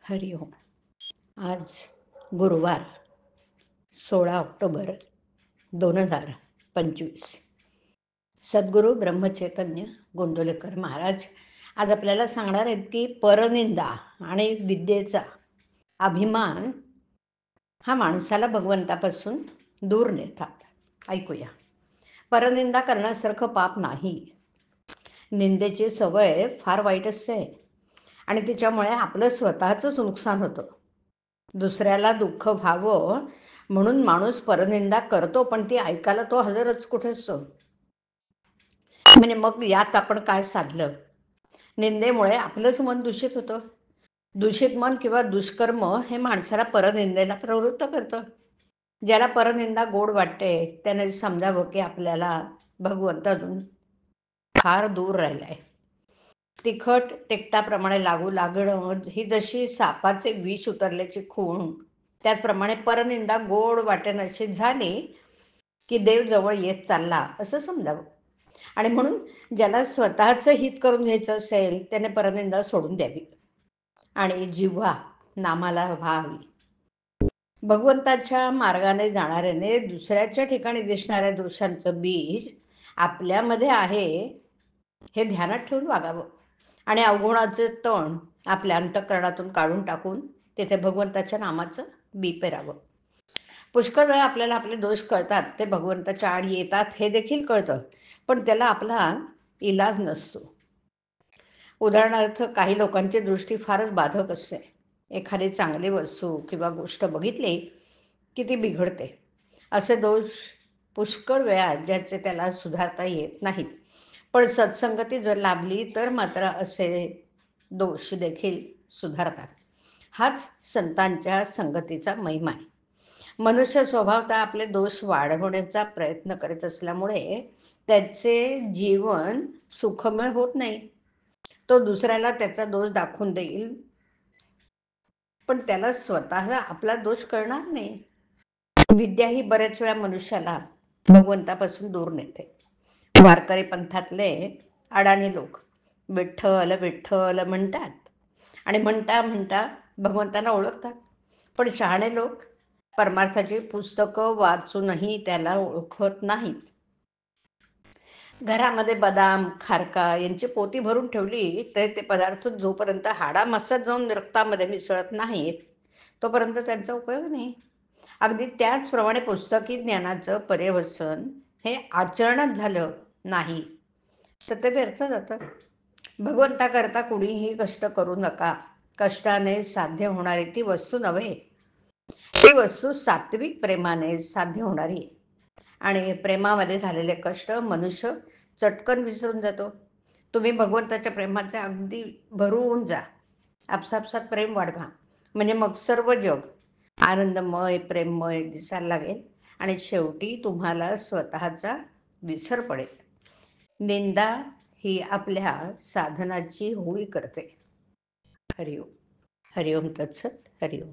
हरिओम. आज गुरुवार 16 ऑक्टोबर 2025. सद्गुरू ब्रह्मचैतन्य गोंदवलेकर महाराज आज आपल्याला सांगणार आहेत की परनिंदा आणि विद्येचा अभिमान हा माणसाला भगवंतापासून दूर नेतात. ऐकूया. परनिंदा करण्यासारखं पाप नाही. निंदेची सवय फार वाईट असते आणि तिच्यामुळे आपलं स्वतःचंच नुकसान होतं. दुसऱ्याला दुःख व्हावं म्हणून माणूस परनिंदा करतो, पण ती ऐकायला तो हजरच कुठे असतो. म्हणजे मग यात आपण काय साधलं? निंदेमुळे आपलंच मन दूषित होतं. दूषित मन किंवा दुष्कर्म हे माणसाला परनिंदेला प्रवृत्त करतं. ज्याला परनिंदा गोड वाटते त्याने समजावं की आपल्याला भगवंतातून फार दूर राहिलाय. तिखट टेकटाप्रमाणे लागू लागणं ही जशी सापाचे विष उतरल्याची खूण, त्याचप्रमाणे परनिंदा गोड वाटेनाशी झाली की देव जवळ येत चालला असं समजावं. आणि म्हणून ज्याला स्वतःचं हित करून घ्यायचं असेल त्याने परनिंदा सोडून द्यावी आणि जिव्हा नामाला व्हावी. भगवंताच्या मार्गाने जाणाऱ्याने दुसऱ्याच्या ठिकाणी दिसणाऱ्या दोषांचं बीज आपल्यामध्ये आहे हे ध्यानात ठेवून वागावं आणि अवगुणाचे तण आपल्या अंतःकरणातून काढून टाकून तिथे भगवंताच्या नामाचं बी पेरावं. पुष्कळ वेळा आपल्याला आपले दोष कळतात, ते भगवंताच्या आड येतात हे देखील कळतं, पण त्याला आपला इलाज नसतो. उदाहरणार्थ काही लोकांची दृष्टी फारच बाधक असते. एखादी चांगली वस्तू किंवा गोष्ट बघितली की ती बिघडते. असे दोष पुष्कळ वेळा ज्याचे त्याला सुधारता येत नाहीत. पण सत्संगती जर लाभली तर मात्र असे दोष देखील सुधारतात. हाच संतांच्या संगतीचा महिमा आहे. मनुष्य स्वभावतः आपले दोष वाढवण्याचा प्रयत्न करत असल्यामुळे त्याचे जीवन सुखमय होत नाही. तो दुसऱ्याला त्याचा दोष दाखवून देईल, पण त्याला स्वतःला आपला दोष कळणार नाही. विद्या ही बऱ्याच वेळा मनुष्याला भगवंतापासून दूर नेते. वारकरी पंथातले अडाणी लोक विठ्ठल विठ्ठल म्हणतात आणि म्हणता म्हणता भगवंताला ओळखतात. पण शहाणे लोक परमार्थाची पुस्तकं वाचूनही त्याला ओळखत नाहीत. घरामध्ये बदाम खारका यांची पोती भरून ठेवली तर ते पदार्थ जोपर्यंत हाडामासात जाऊन रक्तामध्ये मिसळत नाहीत तोपर्यंत त्यांचा उपयोग नाही. अगदी त्याचप्रमाणे पुस्तकी ज्ञानाचं पर्यवसन हे आचरणात झालं नाही तर ते व्यर्थ जातं. भगवंताकरता कुणीही कष्ट करू नका. कष्टाने साध्य होणारी ती वस्तू नव्हे, ती वस्तू सात्विक प्रेमाने साध्य होणारी. आणि प्रेमामध्ये झालेले कष्ट मनुष्य चटकन विसरून जातो. तुम्ही भगवंताच्या प्रेमाचे अगदी भरून जा. आपसापसात प्रेम वाढवा, म्हणजे मग सर्व जग आनंदमय प्रेममय दिसायला लागेल आणि शेवटी तुम्हाला स्वतःचा विसर पडेल. निंदा ही आपल्या साधनाची होळी करते. हरिओम. हरिओम तत्सत. हरिओम.